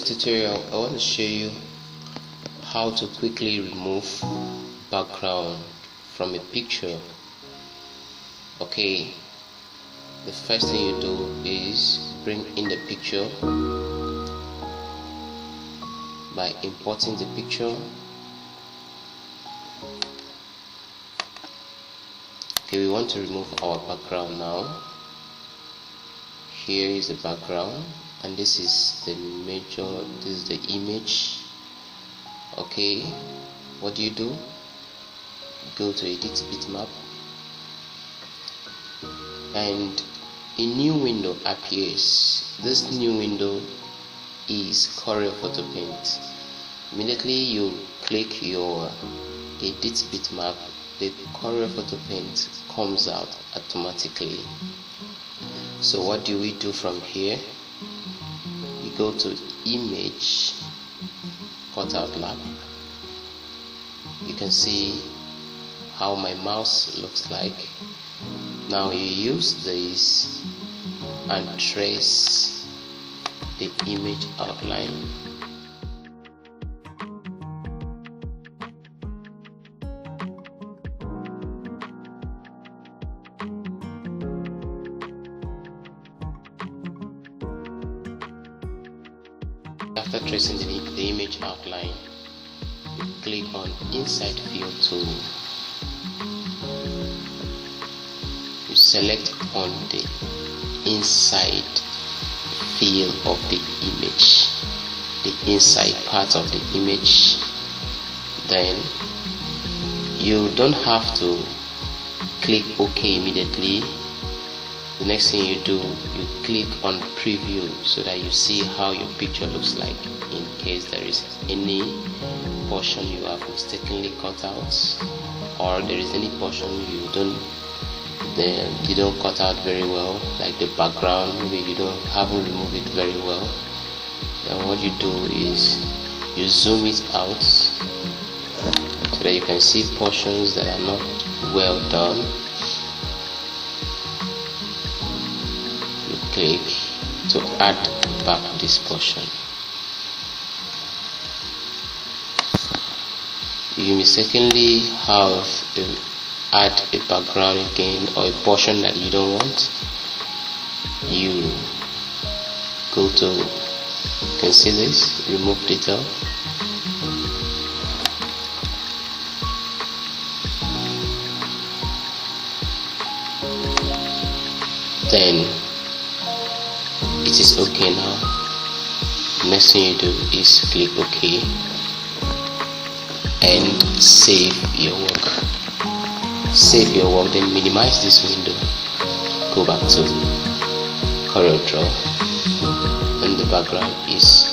this tutorial, I want to show you how to quickly remove background from a picture. Okay, the first thing you do is bring in the picture by importing the picture. Okay, we want to remove our background now. Here is the background, and this is the image. Okay, what do? Go to edit bitmap, and a new window appears. This new window is Corel Photo Paint. Immediately you click your edit bitmap, the Corel Photo Paint comes out automatically. So what do we do from here? You go to image, cutout lab. You can see how my mouse looks like. Now you use this and trace the image outline. After tracing the image outline, you click on Inside Fill tool. You select on the inside fill of the image, the inside part of the image. Then you don't have to click OK immediately. The next thing you do, you click on preview so that you see how your picture looks like in case there is any portion you have mistakenly cut out, or there is any portion you don't cut out very well, like the background, maybe you haven't removed it very well. Then what you do is you zoom it out so that you can see portions that are not well done. Click to add back this portion. You mistakenly have add a background again, or a portion that you don't want. You go to, you can see this, remove detail. Then it is okay now. Next thing you do is click OK and save your work. Save your work, then minimize this window. Go back to CorelDRAW, and the background is